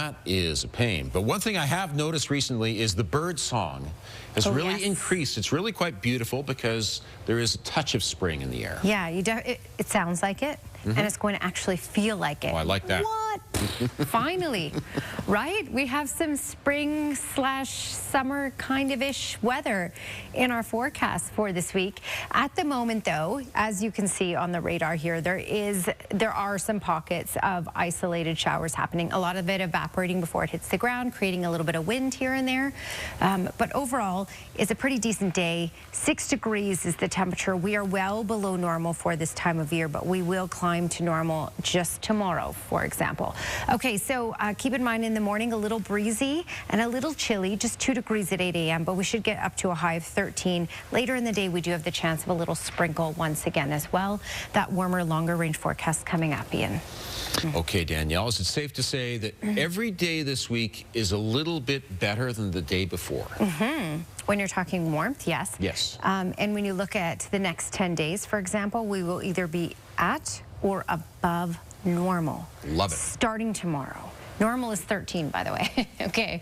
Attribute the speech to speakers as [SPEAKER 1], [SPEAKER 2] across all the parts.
[SPEAKER 1] That is a pain. But one thing I have noticed recently is the bird song has really increased. It's really quite beautiful because there is a touch of spring in the air.
[SPEAKER 2] Yeah, it sounds like it, and it's going to actually feel like it.
[SPEAKER 1] Oh, I like that.
[SPEAKER 2] What? Finally, right? We have some spring/summer kind of ish weather in our forecast for this week. At the moment, though, as you can see on the radar here, there are some pockets of isolated showers happening. A lot of it evaporating before it hits the ground, creating a little bit of wind here and there. But overall, it's a pretty decent day. 6 degrees is the temperature. We are well below normal for this time of year, but we will climb to normal just tomorrow, for example. Okay, so keep in mind in the morning, a little breezy and a little chilly, just 2 degrees at 8 a.m., but we should get up to a high of 13. Later in the day, we do have the chance of a little sprinkle once again as well. That warmer, longer range forecast coming up, Ian.
[SPEAKER 1] Okay, Danielle, is it safe to say that every day this week is a little bit better than the day before?
[SPEAKER 2] When you're talking warmth, yes.
[SPEAKER 1] Yes.
[SPEAKER 2] And when you look at the next 10 days, for example, we will either be at or above normal.
[SPEAKER 1] Love it.
[SPEAKER 2] Starting tomorrow. Normal is 13, by the way. Okay.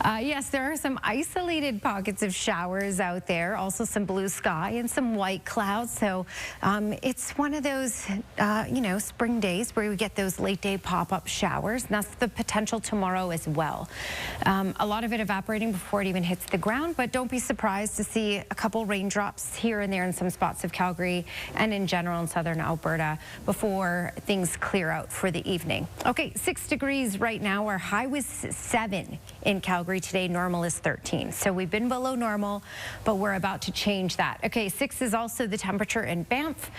[SPEAKER 2] Yes, there are some isolated pockets of showers out there, also some blue sky and some white clouds. So it's one of those, you know, spring days where we get those late day pop-up showers. And that's the potential tomorrow as well. A lot of it evaporating before it even hits the ground, but don't be surprised to see a couple raindrops here and there in some spots of Calgary and in general in southern Alberta before things clear out for the evening. Okay, 6 degrees right now. Our high was 7 in Calgary today. Normal is 13. So we've been below normal, but we're about to change that. Okay, 6 is also the temperature in Banff,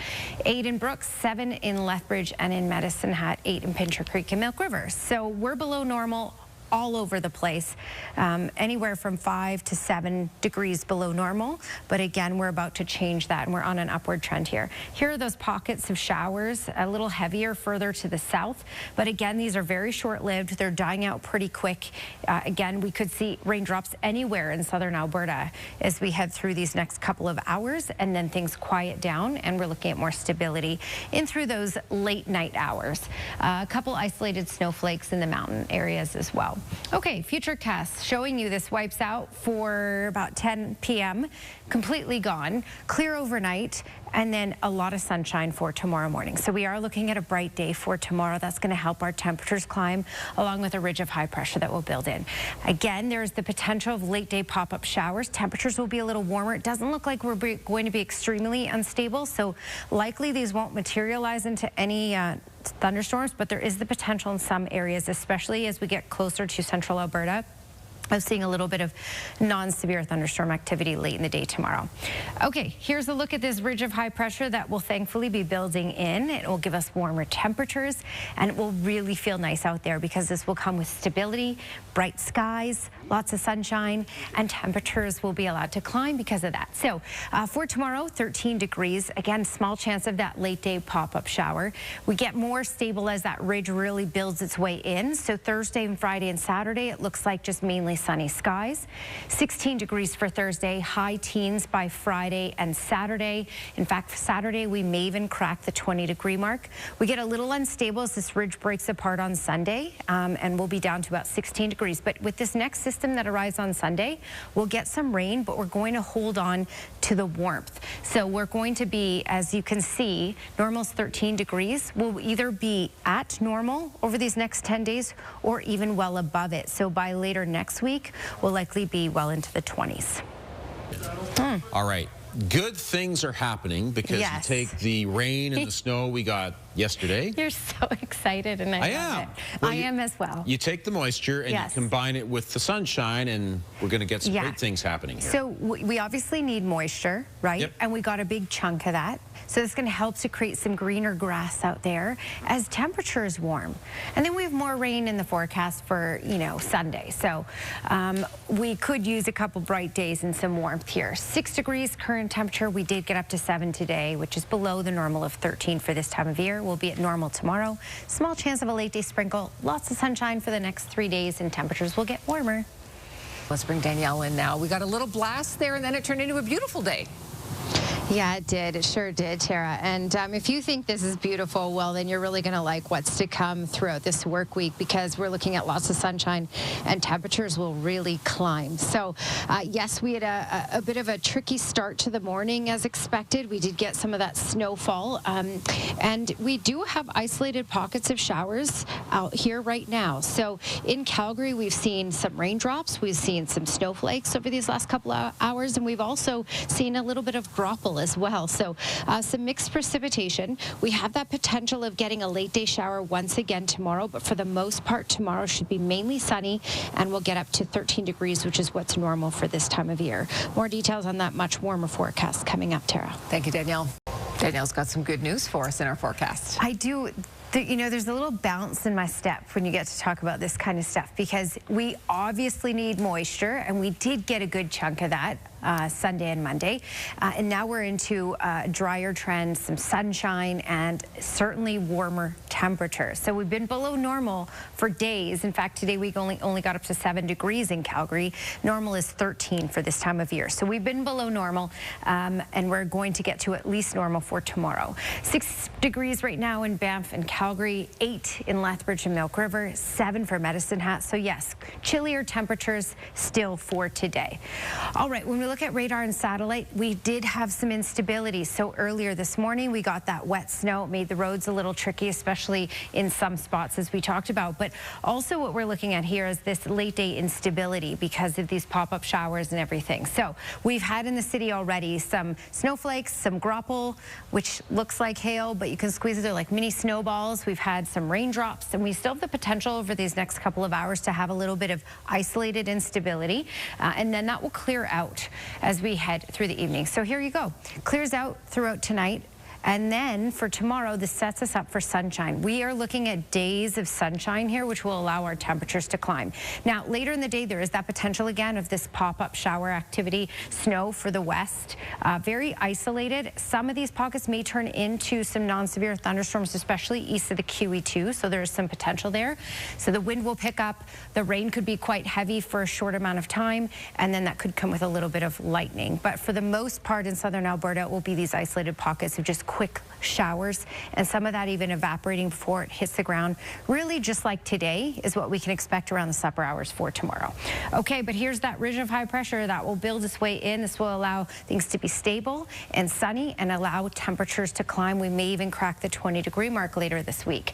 [SPEAKER 2] 8 in Brooks, 7 in Lethbridge, and in Medicine Hat, 8 in Pincher Creek and Milk River. So we're below normal all over the place, anywhere from 5 to 7 degrees below normal. But again, we're about to change that, and we're on an upward trend here. Here are those pockets of showers, a little heavier further to the south. But again, these are very short-lived. They're dying out pretty quick. Again, we could see raindrops anywhere in southern Alberta as we head through these next couple of hours, and then things quiet down, and we're looking at more stability in through those late night hours. A couple isolated snowflakes in the mountain areas as well. Okay, Futurecast showing you this wipes out for about 10 p.m. Completely gone, clear overnight, and then a lot of sunshine for tomorrow morning. So we are looking at a bright day for tomorrow. That's going to help our temperatures climb, along with a ridge of high pressure that will build in. Again, there's the potential of late day pop-up showers. Temperatures will be a little warmer. It doesn't look like we're going to be extremely unstable, so likely these won't materialize into any thunderstorms, but there is the potential in some areas, especially as we get closer to central Alberta, of seeing a little bit of non-severe thunderstorm activity late in the day tomorrow. Okay, here's a look at this ridge of high pressure that will thankfully be building in. It will give us warmer temperatures, and it will really feel nice out there because this will come with stability, bright skies, lots of sunshine, and temperatures will be allowed to climb because of that. So for tomorrow, 13 degrees. Again, small chance of that late day pop-up shower. We get more stable as that ridge really builds its way in. So Thursday and Friday and Saturday, it looks like just mainly sunny skies. 16 degrees for Thursday, high teens by Friday and Saturday. In fact, Saturday we may even crack the 20-degree mark. We get a little unstable as this ridge breaks apart on Sunday, and we'll be down to about 16 degrees. But with this next system that arrives on Sunday, we'll get some rain, but we're going to hold on to the warmth. So we're going to be, as you can see, normal's 13 degrees. We'll either be at normal over these next 10 days or even well above it. So by later next week, will likely be well into the 20s.
[SPEAKER 1] All right. Good things are happening because you take the rain and the snow we got yesterday.
[SPEAKER 2] You're so excited, and I love it.
[SPEAKER 1] Well,
[SPEAKER 2] I am as well.
[SPEAKER 1] You take the moisture and you combine it with the sunshine, and we're going to get some great things happening here.
[SPEAKER 2] So we obviously need moisture, right? Yep. And we got a big chunk of that. So it's going to help to create some greener grass out there as temperature is warm. And then we have more rain in the forecast for, you know, Sunday. So we could use a couple bright days and some warmth here. 6 degrees current temperature. We did get up to 7 today, which is below the normal of 13 for this time of year. We'll be at normal tomorrow. Small chance of a late day sprinkle. Lots of sunshine for the next 3 days, and temperatures will get warmer.
[SPEAKER 3] Let's bring Danielle in now. We got a little blast there, and then it turned into a beautiful day.
[SPEAKER 2] Yeah, it did. It sure did, Tara. And if you think this is beautiful, well, then you're really going to like what's to come throughout this work week, because we're looking at lots of sunshine and temperatures will really climb. So, yes, we had a bit of a tricky start to the morning as expected. We did get some of that snowfall, and we do have isolated pockets of showers out here right now. So in Calgary, we've seen some raindrops. We've seen some snowflakes over these last couple of hours, and we've also seen a little bit of graupel as well. So some mixed precipitation. We have that potential of getting a late day shower once again tomorrow, but for the most part, tomorrow should be mainly sunny, and we'll get up to 13 degrees, which is what's normal for this time of year. More details on that much warmer forecast coming up, Tara.
[SPEAKER 3] Thank you, Danielle. Danielle's got some good news for us in our forecast.
[SPEAKER 2] I do. You know, there's a little bounce in my step when you get to talk about this kind of stuff, because we obviously need moisture, and we did get a good chunk of that Sunday and Monday. And now we're into drier trends, some sunshine, and certainly warmer temperatures. So we've been below normal for days. In fact, today we only got up to 7 degrees in Calgary. Normal is 13 for this time of year. So we've been below normal, and we're going to get to at least normal for tomorrow. 6 degrees right now in Banff and Calgary, 8 in Lethbridge and Milk River, 7 for Medicine Hat. So yes, chillier temperatures still for today. All right, when we look at radar and satellite, we did have some instability. So earlier this morning, we got that wet snow. It made the roads a little tricky, especially in some spots, as we talked about. But also what we're looking at here is this late day instability because of these pop-up showers and everything. So we've had in the city already some snowflakes, some graupel, which looks like hail, but you can squeeze it. They're like mini snowballs. We've had some raindrops, and we still have the potential over these next couple of hours to have a little bit of isolated instability, and then that will clear out as we head through the evening. So here you go. Clears out throughout tonight. And then for tomorrow, this sets us up for sunshine. We are looking at days of sunshine here, which will allow our temperatures to climb. Now, later in the day, there is that potential again of this pop-up shower activity, snow for the west, very isolated. Some of these pockets may turn into some non-severe thunderstorms, especially east of the QE2, so there's some potential there. So the wind will pick up. The rain could be quite heavy for a short amount of time, and then that could come with a little bit of lightning. But for the most part in southern Alberta, it will be these isolated pockets of just quick showers, and some of that even evaporating before it hits the ground. Really, just like today, is what we can expect around the supper hours for tomorrow. Okay, but here's that ridge of high pressure that will build its way in. This will allow things to be stable and sunny and allow temperatures to climb. We may even crack the 20-degree mark later this week.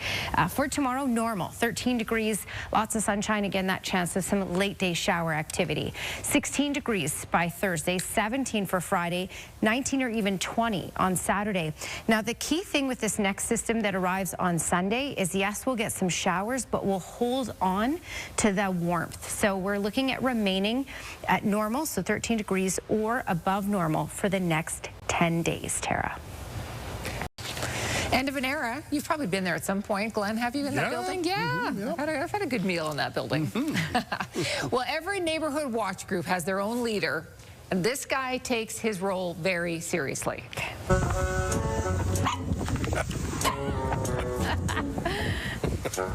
[SPEAKER 2] For tomorrow, normal, 13 degrees, lots of sunshine. Again, that chance of some late day shower activity. 16 degrees by Thursday, 17 for Friday, 19 or even 20 on Saturday. Now, the key thing with this next system that arrives on Sunday is, yes, we'll get some showers, but we'll hold on to the warmth. So we're looking at remaining at normal, so 13 degrees or above normal for the next 10 days, Tara.
[SPEAKER 3] End of an era. You've probably been there at some point, Glenn. Have you in that building? Yeah. I've had a good meal in that building. Well, every neighborhood watch group has their own leader, and this guy takes his role very seriously.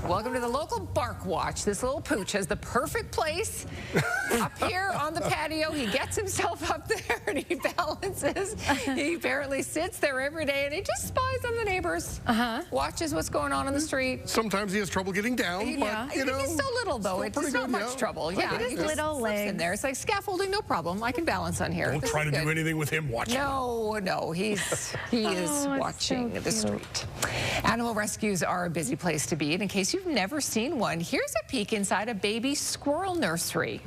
[SPEAKER 3] Welcome to the local Bark Watch. This little pooch has the perfect place up here on the patio. He gets himself up there and he balances. He apparently sits there every day and he just spies on the neighbors. Watches what's going on the street.
[SPEAKER 4] Sometimes he has trouble getting down, but, you know.
[SPEAKER 3] He's so little, though. It's not much trouble. Yeah,
[SPEAKER 2] his little legs
[SPEAKER 3] in there. It's like scaffolding, no problem. I can balance on here.
[SPEAKER 4] Don't try to do anything with him watching.
[SPEAKER 3] No, he is watching the street. Animal rescues are a busy place to be. And in case you've never seen one, here's a peek inside a baby squirrel nursery.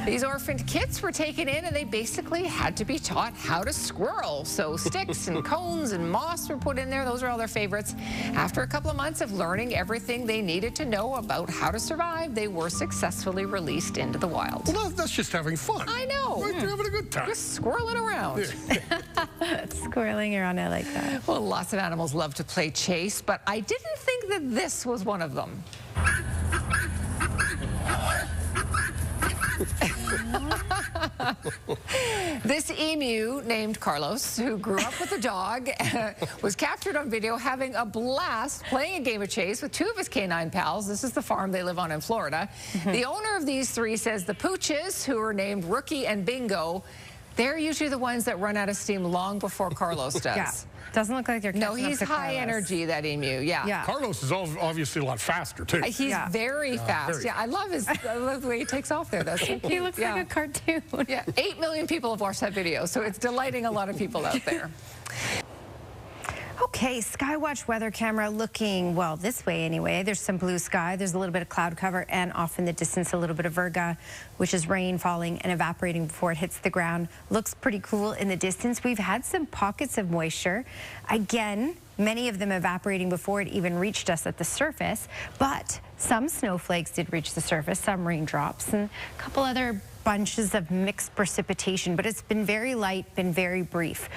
[SPEAKER 3] These orphaned kits were taken in and they basically had to be taught how to squirrel. So sticks and cones and moss were put in there. Those are all their favorites. After a couple of months of learning everything they needed to know about how to survive, they were successfully released into the wild.
[SPEAKER 4] Well, that's just having fun.
[SPEAKER 3] I know.
[SPEAKER 4] Right, they're having a good time.
[SPEAKER 3] Just squirreling around.
[SPEAKER 2] Squirreling around, I like that.
[SPEAKER 3] Well, lots of animals love to play chase, but I didn't think that this was one of them. This emu named Carlos, who grew up with a dog, was captured on video having a blast playing a game of chase with 2 of his canine pals. This is the farm they live on in Florida. The owner of these 3 says the pooches, who are named Rookie and Bingo, they're usually the ones that run out of steam long before Carlos does.
[SPEAKER 2] Yeah. Doesn't look like they're catching up
[SPEAKER 3] No, he's
[SPEAKER 2] to
[SPEAKER 3] high
[SPEAKER 2] Carlos.
[SPEAKER 3] energy, that emu. Yeah.
[SPEAKER 4] Carlos is obviously a lot faster, too.
[SPEAKER 3] He's very fast.
[SPEAKER 4] Very
[SPEAKER 3] I love the way he takes off there. That's so cool.
[SPEAKER 2] He looks like a cartoon.
[SPEAKER 3] Yeah, 8 million people have watched that video, so it's delighting a lot of people out there.
[SPEAKER 2] Okay, Skywatch weather camera looking, well, this way anyway. There's some blue sky. There's a little bit of cloud cover and off in the distance a little bit of virga, which is rain falling and evaporating before it hits the ground. Looks pretty cool in the distance. We've had some pockets of moisture. Again, many of them evaporating before it even reached us at the surface, but some snowflakes did reach the surface, some raindrops, and a couple other bunches of mixed precipitation, but it's been very light, been very brief,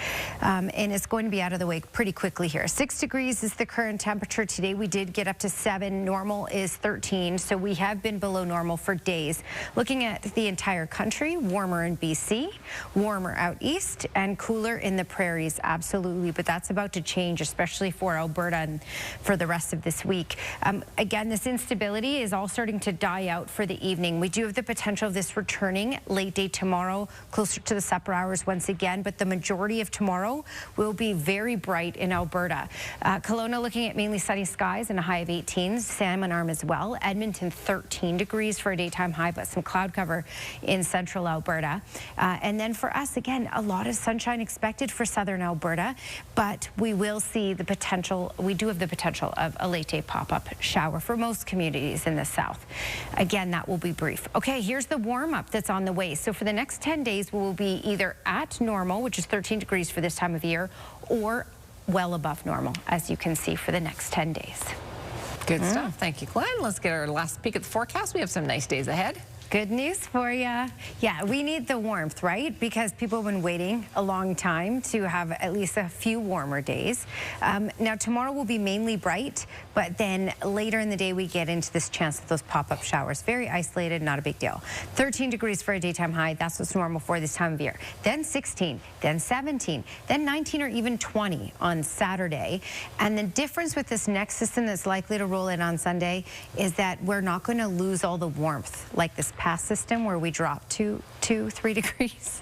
[SPEAKER 2] and it's going to be out of the way pretty quickly here. 6 degrees is the current temperature. Today we did get up to 7. Normal is 13, so we have been below normal for days. Looking at the entire country, warmer in BC, warmer out east, and cooler in the prairies, absolutely, but that's about to change, especially for Alberta and for the rest of this week. Again, this instability is all starting to die out for the evening. We do have the potential of this returning late day tomorrow, closer to the supper hours once again, but the majority of tomorrow will be very bright in Alberta. Kelowna looking at mainly sunny skies and a high of 18, Salmon Arm as well. Edmonton 13 degrees for a daytime high, but some cloud cover in central Alberta. And then for us, again, a lot of sunshine expected for southern Alberta, but we will see the potential, we do have the potential of a late day pop-up shower for most communities in the south. Again, that will be brief. Okay, here's the warm-up that's on the way. So for the next 10 days, we will be either at normal, which is 13 degrees for this time of year, or well above normal, as you can see for the next 10 days.
[SPEAKER 3] Good stuff. Thank you, Glenn. Let's get our last peek at the forecast. We have some nice days ahead.
[SPEAKER 2] Good news for you. Yeah, we need the warmth, right? Because people have been waiting a long time to have at least a few warmer days. Now, tomorrow will be mainly bright, but then later in the day, we get into this chance of those pop-up showers. Very isolated, not a big deal. 13 degrees for a daytime high. That's what's normal for this time of year. Then 16, then 17, then 19 or even 20 on Saturday. And the difference with this next system that's likely to roll in on Sunday is that we're not going to lose all the warmth like this past system where we dropped 2, 3 degrees.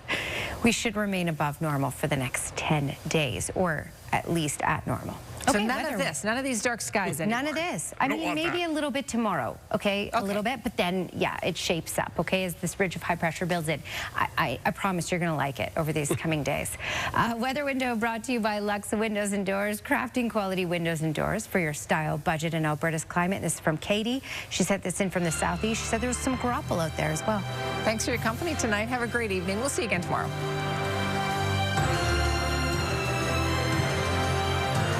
[SPEAKER 2] We should remain above normal for the next 10 days, or at least at normal.
[SPEAKER 3] So
[SPEAKER 2] Okay,
[SPEAKER 3] none of this, none of these dark skies anymore.
[SPEAKER 2] None of this. I mean, maybe a little bit tomorrow, okay? A little bit, but then, yeah, it shapes up, okay, as this ridge of high pressure builds in. I promise you're going to like it over these coming days. Weather window brought to you by Luxa Windows and Doors, crafting quality windows and doors for your style, budget, and Alberta's climate. This is from Katie. She sent this in from the southeast. She said there was some graupel out there as well.
[SPEAKER 3] Thanks for your company tonight. Have a great evening. We'll see you again tomorrow.